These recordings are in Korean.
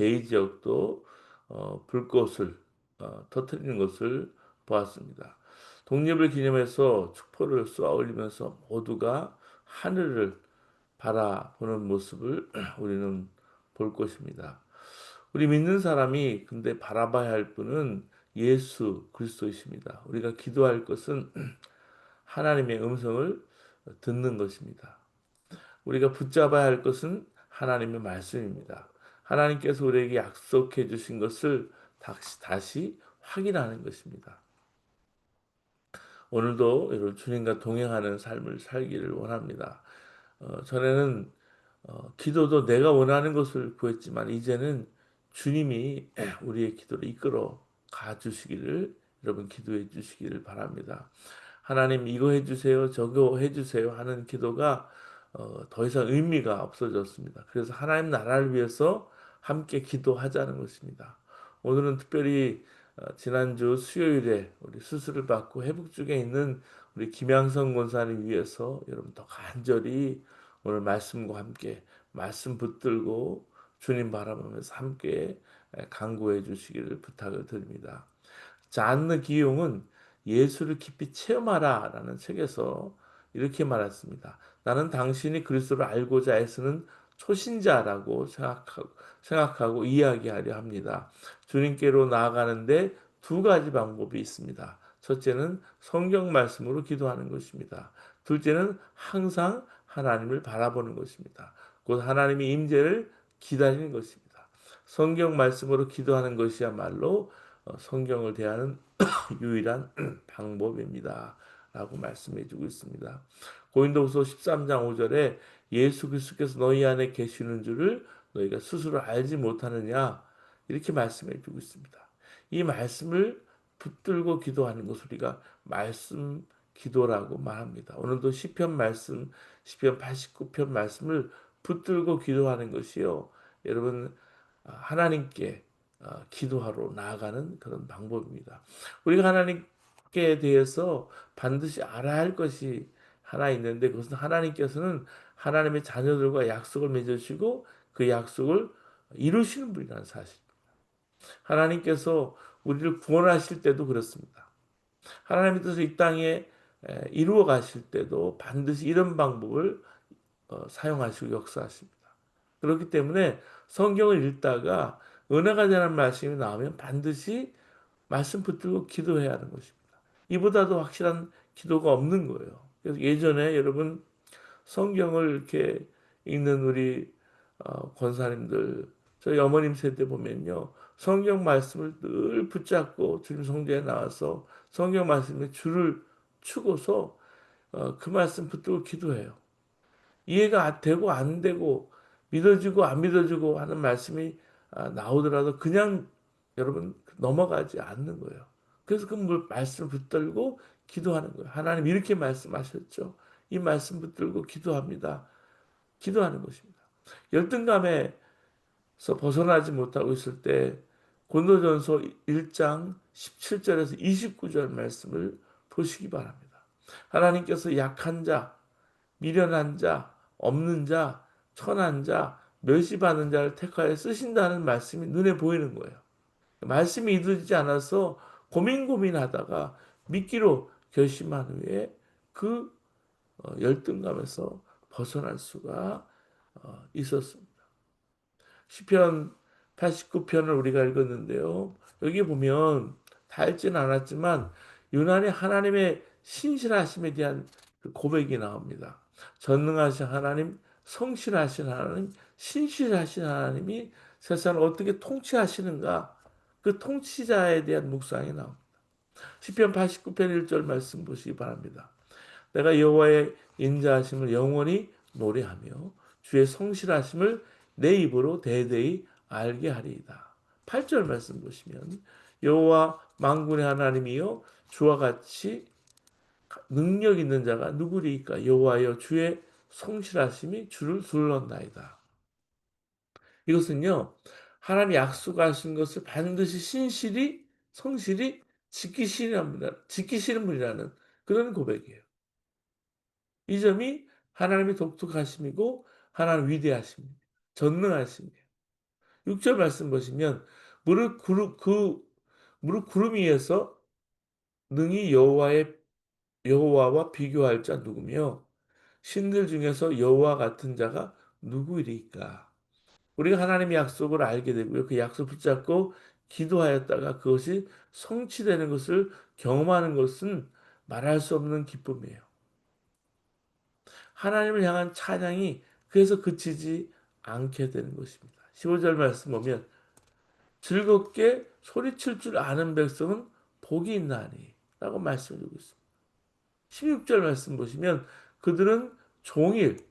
베이 지역도 불꽃을 터뜨리는 것을 보았습니다. 독립을 기념해서 촛불을 쏘아 올리면서 모두가 하늘을 바라보는 모습을 우리는 볼 것입니다. 우리 믿는 사람이 근데 바라봐야 할 분은 예수 그리스도이십니다. 우리가 기도할 것은 하나님의 음성을 듣는 것입니다. 우리가 붙잡아야 할 것은 하나님의 말씀입니다. 하나님께서 우리에게 약속해 주신 것을 다시 확인하는 것입니다. 오늘도 여러분 주님과 동행하는 삶을 살기를 원합니다. 전에는 기도도 내가 원하는 것을 구했지만 이제는 주님이 우리의 기도를 이끌어 가 주시기를 여러분 기도해 주시기를 바랍니다. 하나님 이거 해주세요, 저거 해주세요 하는 기도가 더 이상 의미가 없어졌습니다. 그래서 하나님 나라를 위해서 함께 기도하자는 것입니다. 오늘은 특별히 지난주 수요일에 우리 수술을 받고 회복 중에 있는 우리 김양성 권사님 위해서 여러분 더 간절히 오늘 말씀과 함께 말씀 붙들고 주님 바라보면서 함께 간구해 주시기를 부탁을 드립니다. 잔느 기용은 예수를 깊이 체험하라라는 책에서 이렇게 말했습니다. 나는 당신이 그리스도를 알고자 애쓰는 초신자라고 생각하고 이야기하려 합니다. 주님께로 나아가는데 두 가지 방법이 있습니다. 첫째는 성경 말씀으로 기도하는 것입니다. 둘째는 항상 하나님을 바라보는 것입니다. 곧 하나님의 임재를 기다리는 것입니다. 성경 말씀으로 기도하는 것이야말로 성경을 대하는 유일한 방법입니다. 라고 말씀해 주고 있습니다. 고린도후서 13장 5절에 예수 그리스도께서 너희 안에 계시는 줄을 너희가 스스로 알지 못하느냐 이렇게 말씀해 주고 있습니다. 이 말씀을 붙들고 기도하는 것을 우리가 말씀 기도라고 말합니다. 오늘도 시편 말씀 시편 89편 말씀을 붙들고 기도하는 것이요. 여러분 하나님께 기도하러 나아가는 그런 방법입니다. 우리가 하나님께 대해서 반드시 알아야 할 것이 하나 있는데 그것은 하나님께서는 하나님의 자녀들과 약속을 맺으시고 그 약속을 이루시는 분이라는 사실. 하나님께서 우리를 구원하실 때도 그렇습니다. 하나님의 뜻을 이 땅에 이루어 가실 때도 반드시 이런 방법을 사용하시고 역사하십니다. 그렇기 때문에 성경을 읽다가 은혜가 되는 말씀이 나오면 반드시 말씀 붙들고 기도해야 하는 것입니다. 이보다도 확실한 기도가 없는 거예요. 그래서 예전에 여러분 성경을 이렇게 읽는 우리 권사님들 저희 어머님 세대 보면요. 성경 말씀을 늘 붙잡고 주님 성전에 나와서 성경 말씀에 줄을 추고서 그 말씀 붙들고 기도해요. 이해가 되고 안 되고 믿어지고 안 믿어지고 하는 말씀이 나오더라도 그냥 여러분 넘어가지 않는 거예요. 그래서 그 말씀 붙들고 기도하는 거예요. 하나님 이렇게 말씀하셨죠. 이 말씀 붙들고 기도합니다. 기도하는 것입니다. 열등감에서 벗어나지 못하고 있을 때 고린도전서 1장 17절에서 29절 말씀을 보시기 바랍니다. 하나님께서 약한 자, 미련한 자, 없는 자, 천한 자, 멸시받는 자를 택하여 쓰신다는 말씀이 눈에 보이는 거예요. 말씀이 이루어지지 않아서 고민하다가 믿기로 결심한 후에 그 열등감에서 벗어날 수가 있었습니다. 시편 89편을 우리가 읽었는데요. 여기 보면 다 읽지는 않았지만 유난히 하나님의 신실하심에 대한 그 고백이 나옵니다. 전능하신 하나님, 성실하신 하나님, 신실하신 하나님이 세상을 어떻게 통치하시는가 그 통치자에 대한 묵상이 나옵니다. 시편 89편 1절 말씀 보시기 바랍니다. 내가 여호와의 인자하심을 영원히 노래하며 주의 성실하심을 내 입으로 대대히 알게 하리이다. 8절 말씀 보시면 여호와 만군의 하나님이여 주와 같이 능력 있는 자가 누구리이까 여호와여 주의 성실하심이 주를 둘렀나이다. 이것은요 하나님 약속하신 것을 반드시 신실히 성실히 지키시는 분이라는 그런 고백이에요. 이 점이 하나님의 독특하심이고 하나님 위대하심입니다. 전능하심이에요. 6절 말씀 보시면 무릇 구름 위에서 능히 여호와와 비교할 자 누구며 신들 중에서 여호와 같은 자가 누구이리까? 우리가 하나님의 약속을 알게 되고요. 그 약속 붙잡고 기도하였다가 그것이 성취되는 것을 경험하는 것은 말할 수 없는 기쁨이에요. 하나님을 향한 찬양이 그래서 그치지 않게 되는 것입니다. 15절 말씀 보면 즐겁게 소리칠 줄 아는 백성은 복이 있나니 라고 말씀해주고 있습니다. 16절 말씀 보시면 그들은 종일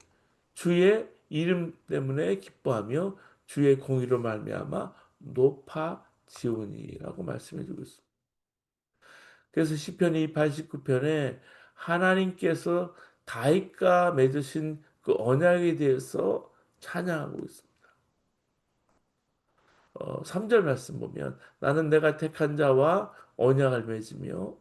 주의 이름 때문에 기뻐하며 주의 공의로 말미암아 높아지우니라고 말씀해주고 있습니다. 그래서 시편 89편에 하나님께서 다윗과 맺으신 그 언약에 대해서 찬양하고 있습니다. 3절 말씀 보면 나는 내가 택한 자와 언약을 맺으며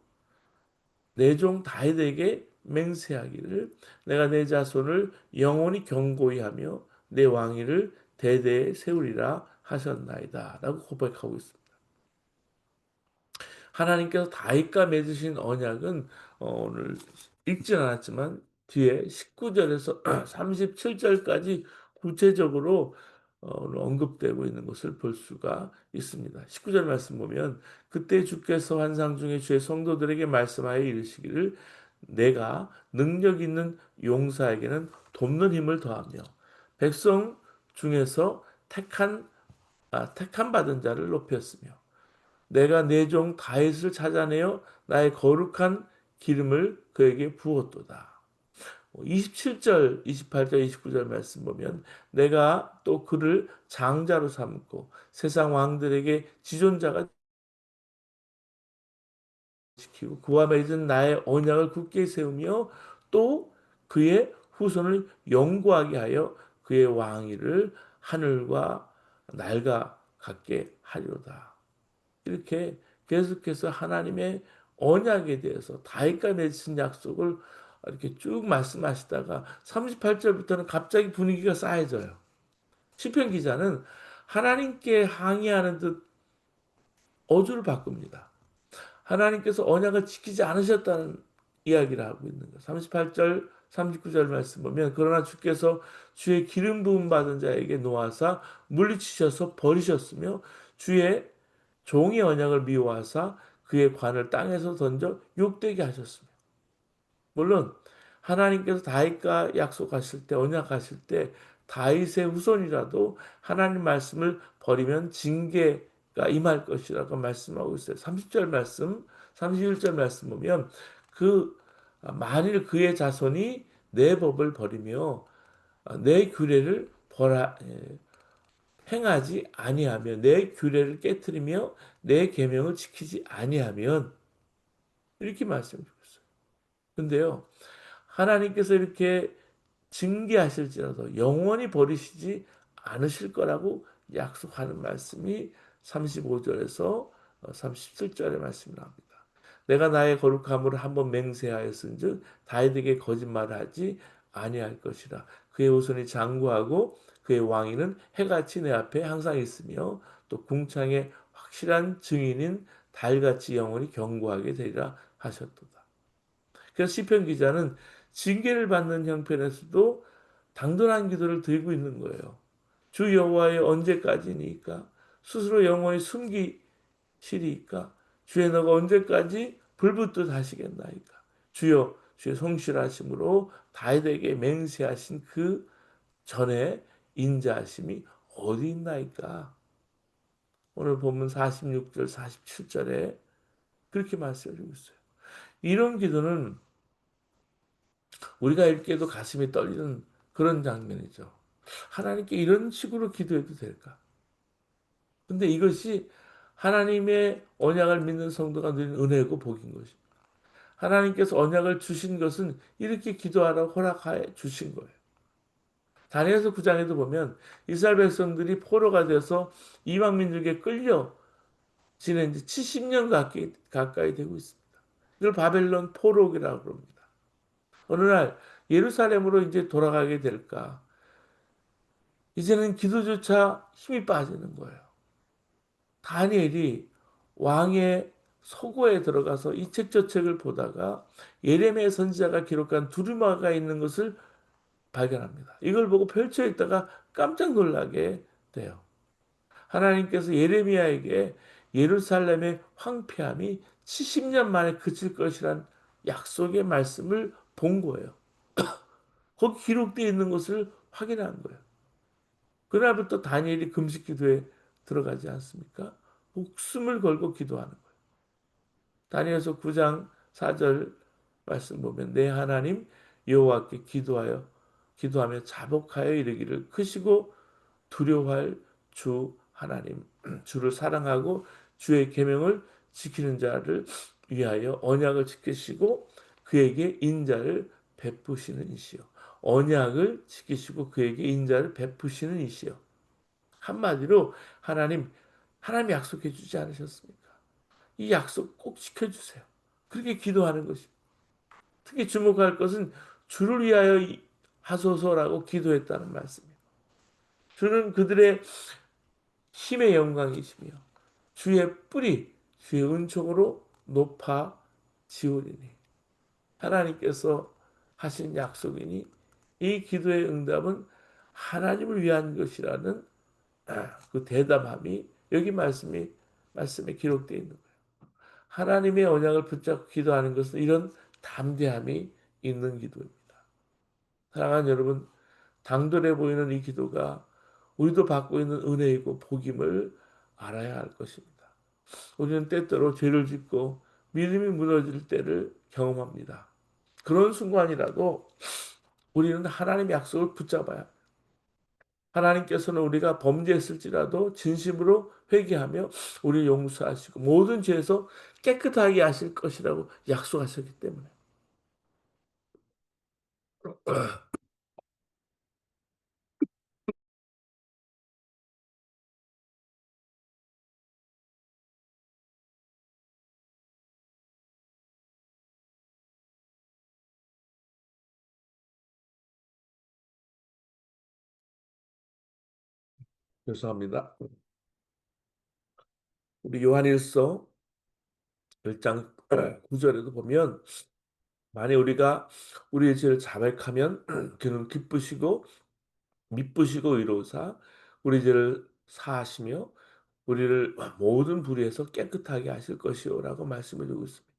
내 종 다윗에게 맹세하기를 내가 내 자손을 영원히 경고히 하며 내 왕위를 대대에 세우리라 하셨나이다 라고 고백하고 있습니다. 하나님께서 다윗과 맺으신 언약은 오늘 읽진 않았지만 뒤에 19절에서 37절까지 구체적으로 언급되고 있는 것을 볼 수가 있습니다. 19절 말씀 보면 그때 주께서 환상 중에 주의 성도들에게 말씀하여 이르시기를 내가 능력 있는 용사에게는 돕는 힘을 더하며 백성 중에서 택한 받은 자를 높였으며 내가 내 종 다윗을 찾아내어 나의 거룩한 기름을 그에게 부었도다. 27절, 28절, 29절 말씀 보면 내가 또 그를 장자로 삼고 세상 왕들에게 지존자가 지키고 그와 맺은 나의 언약을 굳게 세우며 또 그의 후손을 영구하게 하여 그의 왕위를 하늘과 날과 같게 하리로다. 이렇게 계속해서 하나님의 언약에 대해서 다윗과 맺은 약속을 이렇게 쭉 말씀하시다가 38절부터는 갑자기 분위기가 싸해져요. 시편 기자는 하나님께 항의하는 듯 어조를 바꿉니다. 하나님께서 언약을 지키지 않으셨다는 이야기를 하고 있는 거예요. 38절, 39절 말씀 보면 그러나 주께서 주의 기름 부음 받은 자에게 놓아사 물리치셔서 버리셨으며 주의 종의 언약을 미워하사 그의 관을 땅에서 던져 욕되게 하셨습니다. 물론 하나님께서 다윗과 약속하실 때 언약하실 때 다윗의 후손이라도 하나님 말씀을 버리면 징계가 임할 것이라고 말씀하고 있어요. 30절 말씀, 31절 말씀 보면 그 만일 그의 자손이 내 법을 버리며 내 규례를 행하지 아니하며 내 규례를 깨뜨리며 내 계명을 지키지 아니하면 이렇게 말씀해 주고 있어요. 근데요. 하나님께서 이렇게 징계하실지라도 영원히 버리시지 않으실 거라고 약속하는 말씀이 35절에서 37절의 말씀을 합니다. 내가 나의 거룩함을 한번 맹세하였은즉 다윗에게 거짓말을 하지 아니할 것이라. 그의 후손이 장구하고 그의 왕위는 해같이 내 앞에 항상 있으며 또 궁창의 확실한 증인인 달같이 영원히 경고하게 되리라 하셨도다. 그래서 시편 기자는 징계를 받는 형편에서도 당돌한 기도를 드리고 있는 거예요. 주 여호와의 언제까지니까 스스로 영원히 숨기시리까 주의 너가 언제까지 불붙듯 하시겠나이까 주여 주의 성실하심으로 다윗에게 맹세하신 그 전에 인자하심이 어디 있나이까. 오늘 본문 46절 47절에 그렇게 말씀해주고 있어요. 이런 기도는 우리가 읽기에도 가슴이 떨리는 그런 장면이죠. 하나님께 이런 식으로 기도해도 될까? 근데 이것이 하나님의 언약을 믿는 성도가 누린 은혜고 복인 것입니다. 하나님께서 언약을 주신 것은 이렇게 기도하라고 허락해 주신 거예요. 다니엘서 9장에도 보면 이스라엘 백성들이 포로가 돼서 이방 민족에 끌려 지낸 지 70년 가까이 되고 있습니다. 이걸 바벨론 포로기라고 합니다. 어느 날 예루살렘으로 이제 돌아가게 될까? 이제는 기도조차 힘이 빠지는 거예요. 다니엘이 왕의 서고에 들어가서 이 책 저 책을 보다가 예레미야 선지자가 기록한 두루마가 있는 것을 발견합니다. 이걸 보고 펼쳐 있다가 깜짝 놀라게 돼요. 하나님께서 예레미야에게 예루살렘의 황폐함이 70년 만에 그칠 것이란 약속의 말씀을 본 거예요. 거기 기록되어 있는 것을 확인한 거예요. 그날부터 다니엘이 금식 기도에 들어가지 않습니까? 목숨을 걸고 기도하는 거예요. 다니엘서 9장 4절 말씀 보면 내 하나님 여호와께 기도하며 자복하여 이르기를 크시고 두려워할 주 하나님 주를 사랑하고 주의 계명을 지키는 자를 위하여 언약을 지키시고 그에게 인자를 베푸시는 이시요. 언약을 지키시고 그에게 인자를 베푸시는 이시요. 한마디로 하나님 약속해 주지 않으셨습니까? 이 약속 꼭 지켜주세요. 그렇게 기도하는 것입니다. 특히 주목할 것은 주를 위하여 하소서라고 기도했다는 말씀이에요. 주는 그들의 힘의 영광이시며 주의 뿌리, 주의 은총으로 높아 지우리니 하나님께서 하신 약속이니 이 기도의 응답은 하나님을 위한 것이라는 그 대담함이 여기 말씀에 기록되어 있는 거예요. 하나님의 언약을 붙잡고 기도하는 것은 이런 담대함이 있는 기도입니다. 사랑하는 여러분, 당돌해 보이는 이 기도가 우리도 받고 있는 은혜이고 복임을 알아야 할 것입니다. 우리는 때때로 죄를 짓고 믿음이 무너질 때를 경험합니다. 그런 순간이라도 우리는 하나님의 약속을 붙잡아야 하나님께서는 우리가 범죄했을지라도 진심으로 회개하며 우리를 용서하시고 모든 죄에서 깨끗하게 하실 것이라고 약속하셨기 때문에 죄송합니다. 우리 요한일서 1장 9절에도 보면 만약 우리가 우리의 죄를 자백하면 그는 기쁘시고 미쁘시고 의로우사 우리 죄를 사하시며 우리를 모든 불의에서 깨끗하게 하실 것이요라고 말씀해 주고 있습니다.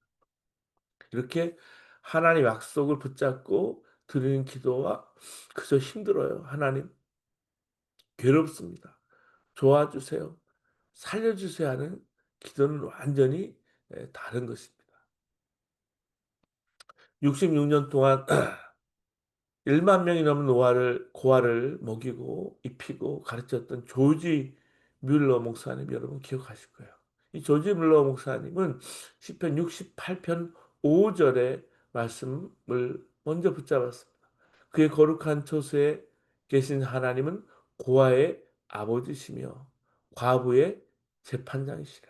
이렇게 하나님 약속을 붙잡고 드리는 기도와 그저 힘들어요. 하나님 괴롭습니다. 도와주세요. 살려주세요 하는 기도는 완전히 다른 것입니다. 66년 동안 1만 명이 넘는 고아를 먹이고 입히고 가르쳤던 조지 뮬러 목사님 여러분 기억하실 거예요. 이 조지 뮬러 목사님은 시편 68편 5절의 말씀을 먼저 붙잡았습니다. 그의 거룩한 처소에 계신 하나님은 고아의 아버지시며 과부의 재판장이시라.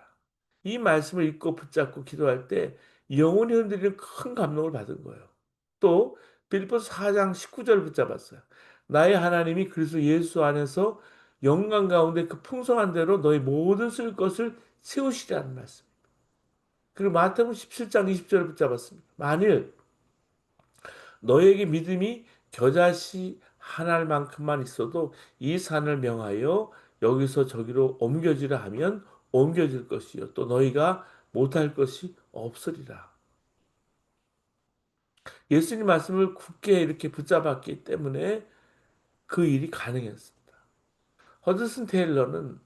이 말씀을 읽고 붙잡고 기도할 때 영혼이 흔들리는 큰 감동을 받은 거예요. 또 빌립보서 4장 19절 붙잡았어요. 나의 하나님이 그리스도 예수 안에서 영광 가운데 그 풍성한 대로 너희 모든 쓸 것을 세우시라는 말씀. 그리고 마태복음 17장 20절을 붙잡았습니다. 만일 너에게 믿음이 겨자씨 하나일 만큼만 있어도 이 산을 명하여 여기서 저기로 옮겨지라 하면 옮겨질 것이요 또 너희가 못할 것이 없으리라. 예수님 말씀을 굳게 이렇게 붙잡았기 때문에 그 일이 가능했습니다. 허드슨 테일러는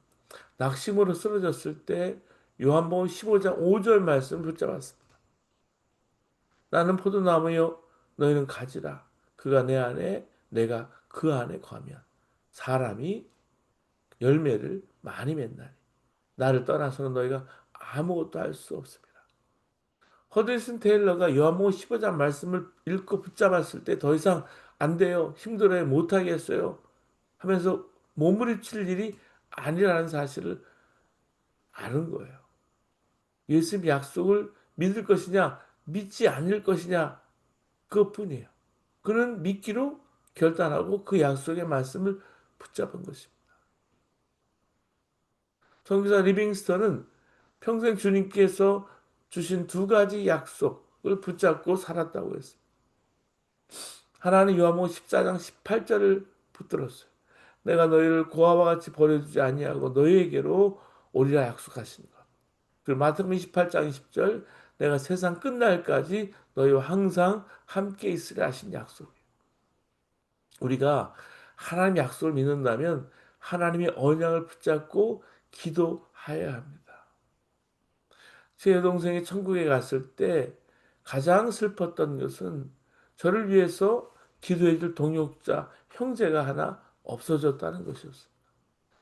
낙심으로 쓰러졌을 때 요한복음 15장 5절 말씀을 붙잡았습니다. 나는 포도나무요 너희는 가지라. 그가 내 안에 내가 그 안에 거하면 사람이 열매를 많이 맺나니 나를 떠나서는 너희가 아무것도 할 수 없습니다. 허드슨 테일러가 요한복음 15장 말씀을 읽고 붙잡았을 때 더 이상 안 돼요. 힘들어요. 못하겠어요. 하면서 몸부림칠 일이 아니라는 사실을 아는 거예요. 예수님 약속을 믿을 것이냐, 믿지 않을 것이냐, 그것뿐이에요. 그는 믿기로 결단하고 그 약속의 말씀을 붙잡은 것입니다. 선교사 리빙스턴은 평생 주님께서 주신 두 가지 약속을 붙잡고 살았다고 했습니다. 하나는 요한복음 14장 18절을 붙들었어요. 내가 너희를 고아와 같이 버려두지 아니하고 너희에게로 오리라 약속하신 것. 그리고 마태복음 28장 20절 내가 세상 끝날까지 너희와 항상 함께 있으라 하신 약속. 우리가 하나님 약속을 믿는다면 하나님의 언약을 붙잡고 기도해야 합니다. 제 여동생이 천국에 갔을 때 가장 슬펐던 것은 저를 위해서 기도해 줄 동역자, 형제가 하나 없어졌다는 것이었어요.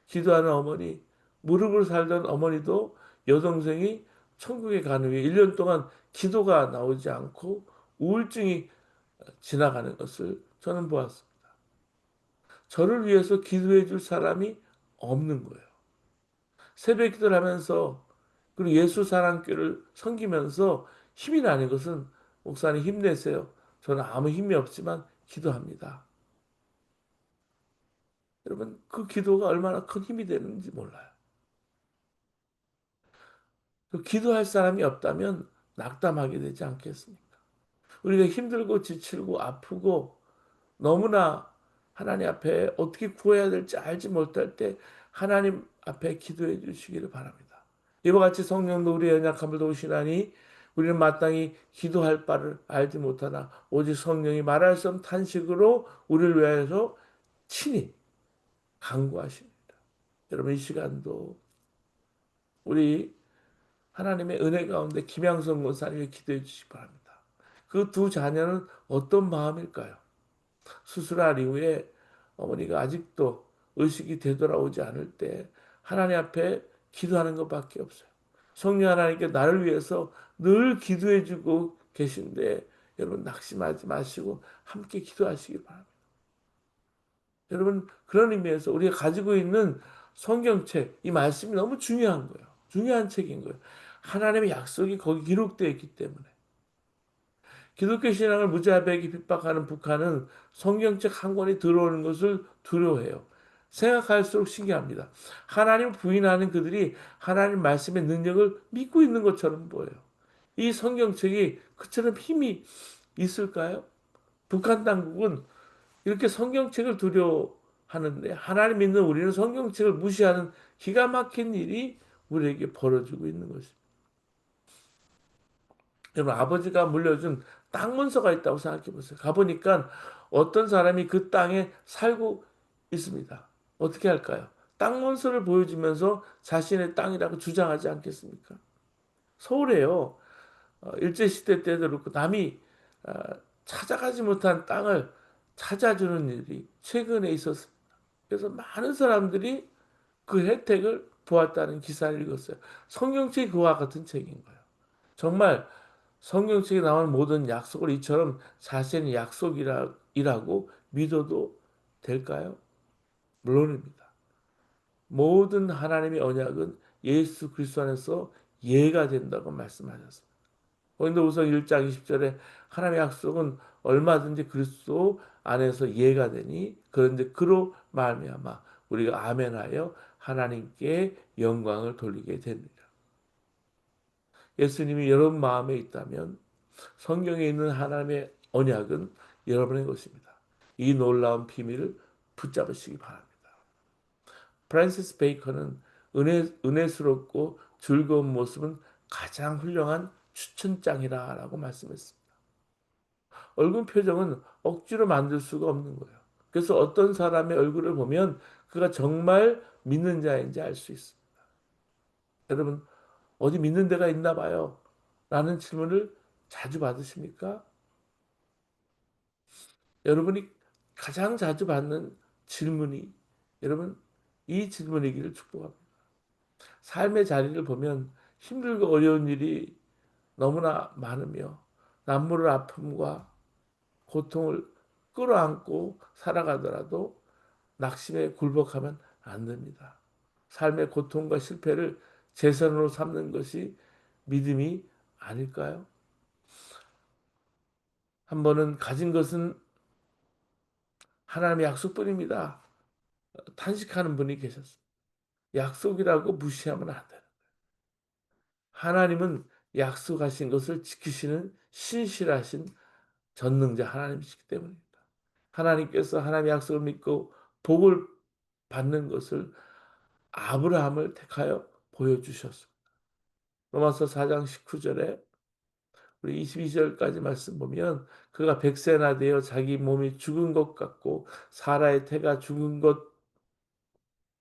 기도하는 어머니, 무릎을 살던 어머니도 여동생이 천국에 간 후에 1년 동안 기도가 나오지 않고 우울증이 지나가는 것을 저는 보았습니다. 저를 위해서 기도해 줄 사람이 없는 거예요. 새벽 기도를 하면서 그리고 예수 사랑교를 섬기면서 힘이 나는 것은 목사님 힘내세요. 저는 아무 힘이 없지만 기도합니다. 여러분 그 기도가 얼마나 큰 힘이 되는지 몰라요. 그 기도할 사람이 없다면 낙담하게 되지 않겠습니까? 우리가 힘들고 지치고 아프고 너무나 하나님 앞에 어떻게 구해야 될지 알지 못할 때 하나님 앞에 기도해 주시기를 바랍니다. 이와 같이 성령도 우리의 연약함을 도우시나니 우리는 마땅히 기도할 바를 알지 못하나 오직 성령이 말할 수 없는 탄식으로 우리를 위하여서 친히 간구하십니다. 여러분 이 시간도 우리 하나님의 은혜 가운데 김양성 권사님이 기도해 주시기 바랍니다. 그 두 자녀는 어떤 마음일까요? 수술할 이후에 어머니가 아직도 의식이 되돌아오지 않을 때 하나님 앞에 기도하는 것밖에 없어요. 성령 하나님께 나를 위해서 늘 기도해 주고 계신데 여러분 낙심하지 마시고 함께 기도하시기 바랍니다. 여러분 그런 의미에서 우리가 가지고 있는 성경책 이 말씀이 너무 중요한 거예요. 중요한 책인 거예요. 하나님의 약속이 거기 기록되어 있기 때문에 기독교 신앙을 무자비하게 핍박하는 북한은 성경책 한 권이 들어오는 것을 두려워해요. 생각할수록 신기합니다. 하나님 부인하는 그들이 하나님 말씀의 능력을 믿고 있는 것처럼 보여요. 이 성경책이 그처럼 힘이 있을까요? 북한 당국은 이렇게 성경책을 두려워하는데 하나님 믿는 우리는 성경책을 무시하는 기가 막힌 일이 우리에게 벌어지고 있는 것입니다. 여러분 아버지가 물려준 땅 문서가 있다고 생각해 보세요. 가보니까 어떤 사람이 그 땅에 살고 있습니다. 어떻게 할까요? 땅 문서를 보여주면서 자신의 땅이라고 주장하지 않겠습니까? 서울에요. 일제시대 때도 그렇고 남이 어, 찾아가지 못한 땅을 찾아주는 일이 최근에 있었습니다. 그래서 많은 사람들이 그 혜택을 보았다는 기사를 읽었어요. 성경책이 그와 같은 책인 거예요. 정말 성경책에 나오는 모든 약속을 이처럼 자신의 약속이라고 믿어도 될까요? 물론입니다. 모든 하나님의 언약은 예수 그리스도 안에서 예가 된다고 말씀하셨습니다. 고린도후서 1장 20절에 하나님의 약속은 얼마든지 그리스도 안에서 예가 되니 그런데 그로 말미암아 우리가 아멘하여 하나님께 영광을 돌리게 됩니다. 예수님이 여러분 마음에 있다면 성경에 있는 하나님의 언약은 여러분의 것입니다. 이 놀라운 비밀을 붙잡으시기 바랍니다. 프란시스 베이컨은 은혜스럽고 즐거운 모습은 가장 훌륭한 추천장이라고 말씀했습니다. 얼굴 표정은 억지로 만들 수가 없는 거예요. 그래서 어떤 사람의 얼굴을 보면 그가 정말 믿는 자인지 알 수 있습니다. 여러분 어디 믿는 데가 있나 봐요. 라는 질문을 자주 받으십니까? 여러분이 가장 자주 받는 질문이 여러분 이 질문이기를 축복합니다. 삶의 자리를 보면 힘들고 어려운 일이 너무나 많으며 남모를 아픔과 고통을 끌어안고 살아가더라도 낙심에 굴복하면 안 됩니다. 삶의 고통과 실패를 재선으로 삼는 것이 믿음이 아닐까요? 한 번은 가진 것은 하나님의 약속뿐입니다. 탄식하는 분이 계셨습니다. 약속이라고 무시하면 안 돼요. 하나님은 약속하신 것을 지키시는 신실하신 전능자 하나님이시기 때문입니다. 하나님께서 하나님의 약속을 믿고 복을 받는 것을 아브라함을 택하여 보여주셨습니다. 로마서 4장 19절에 우리 22절까지 말씀 보면 그가 100세나 되어 자기 몸이 죽은 것 같고 사라의 태가 죽은 것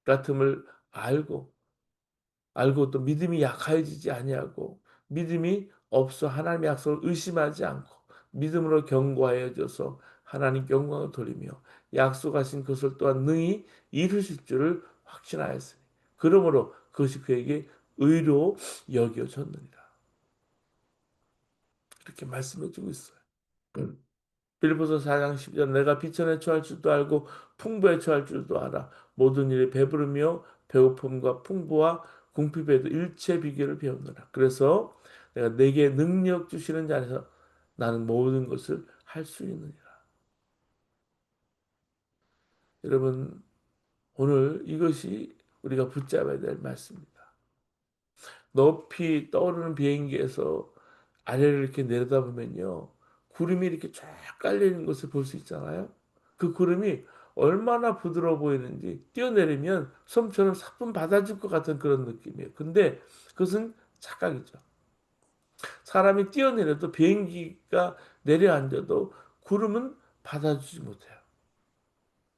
같음을 알고 또 믿음이 약하여지지 아니하고 믿음이 없어 하나님의 약속을 의심하지 않고 믿음으로 견고하여져서 하나님 영광을 돌리며 약속하신 것을 또한 능히 이루실 줄을 확신하였으니 그러므로 그것이 그에게 의로 여겨졌느니라. 이렇게 말씀해 주고 있어요. 빌립보서 4장 10절 내가 비천에 처할 줄도 알고 풍부에 처할 줄도 알아 모든 일에 배부르며 배고픔과 풍부와 궁핍에도 일체 비결을 배웠노라. 그래서 내가 내게 능력 주시는 자 안에서 나는 모든 것을 할 수 있느니라. 여러분 오늘 이것이 우리가 붙잡아야 될 말씀입니다. 높이 떠오르는 비행기에서 아래를 이렇게 내려다보면요. 구름이 이렇게 쫙 깔려 있는 것을 볼 수 있잖아요. 그 구름이 얼마나 부드러워 보이는지 뛰어내리면 솜처럼 사뿐 받아줄 것 같은 그런 느낌이에요. 근데 그것은 착각이죠. 사람이 뛰어내려도 비행기가 내려앉아도 구름은 받아주지 못해요.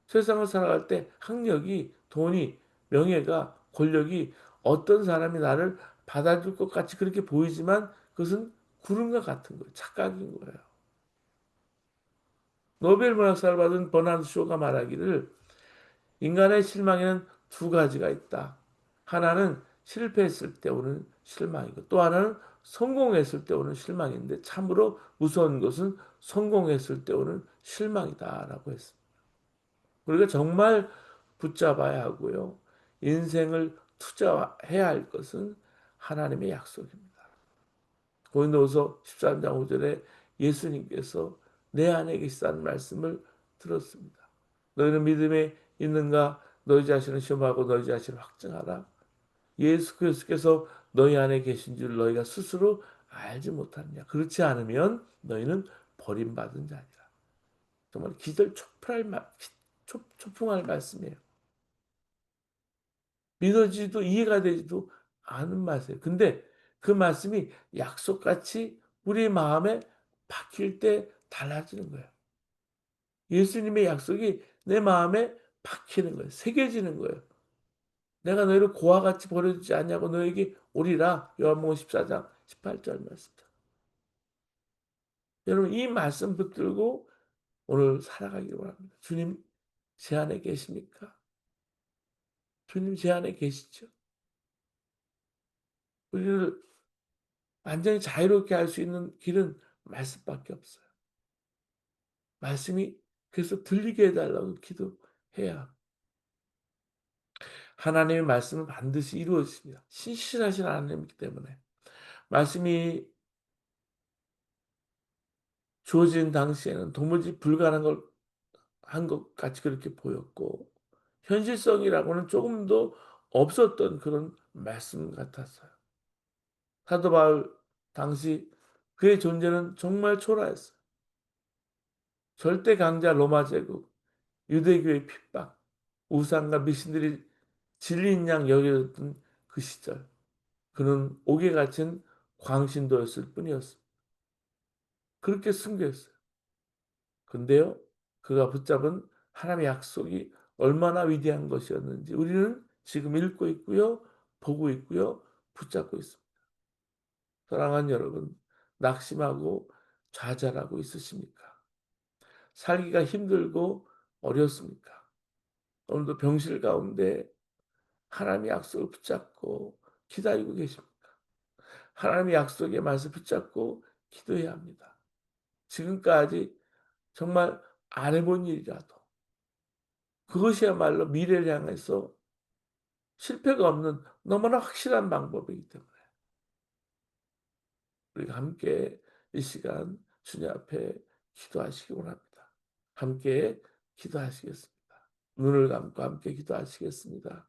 세상을 살아갈 때 학력이, 돈이, 명예가, 권력이 어떤 사람이 나를 받아줄 것 같이 그렇게 보이지만 그것은 구름과 같은 거예요. 착각인 거예요. 노벨 문학상을 받은 버나드 쇼가 말하기를 인간의 실망에는 두 가지가 있다. 하나는 실패했을 때 오는 실망이고 또 하나는 성공했을 때 오는 실망인데 참으로 무서운 것은 성공했을 때 오는 실망이다라고 했습니다. 우리가 정말 붙잡아야 하고요. 인생을 투자해야 할 것은 하나님의 약속입니다. 고린도후서 13장 5절에 예수님께서 내 안에 계시다는 말씀을 들었습니다. 너희는 믿음에 있는가? 너희 자신을 시험하고 너희 자신을 확증하라. 예수 그리스도께서 너희 안에 계신 줄 너희가 스스로 알지 못하느냐. 그렇지 않으면 너희는 버림받은 자니라. 정말 초풍할 말씀이에요. 믿어지도 이해가 되지도 않은 말이에요. 근데 그 말씀이 약속같이 우리 마음에 박힐 때 달라지는 거예요. 예수님의 약속이 내 마음에 박히는 거예요. 새겨지는 거예요. 내가 너희를 고와 같이 버려두지 않냐고 너에게 오리라. 요한복음 14장 18절 말씀입니다. 여러분 이 말씀 붙들고 오늘 살아가기를 원합니다. 주님 제 안에 계십니까? 주님 제 안에 계시죠? 우리를 완전히 자유롭게 할 수 있는 길은 말씀밖에 없어요. 말씀이 그래서 들리게 해달라고 기도해야 하나님의 말씀은 반드시 이루어집니다. 신실하신 하나님이기 때문에 말씀이 주어진 당시에는 도무지 불가능한 걸 한 것 같이 그렇게 보였고 현실성이라고는 조금도 없었던 그런 말씀 같았어요. 사도 바울 당시 그의 존재는 정말 초라했어요. 절대 강자 로마 제국, 유대교의 핍박, 우상과 미신들이 진리인 양 여겨졌던 그 시절. 그는 옥에 갇힌 광신도였을 뿐이었습니다. 그렇게 순교했어요. 근데요, 그가 붙잡은 하나님의 약속이 얼마나 위대한 것이었는지 우리는 지금 읽고 있고요, 보고 있고요, 붙잡고 있습니다. 사랑하는 여러분, 낙심하고 좌절하고 있으십니까? 살기가 힘들고 어렵습니까? 오늘도 병실 가운데 하나님의 약속을 붙잡고 기다리고 계십니까? 하나님의 약속의 말씀 붙잡고 기도해야 합니다. 지금까지 정말 안 해본 일이라도 그것이야말로 미래를 향해서 실패가 없는 너무나 확실한 방법이기 때문에 우리가 함께 이 시간 주님 앞에 기도하시기 원합니다. 함께 기도하시겠습니다. 눈을 감고 함께 기도하시겠습니다.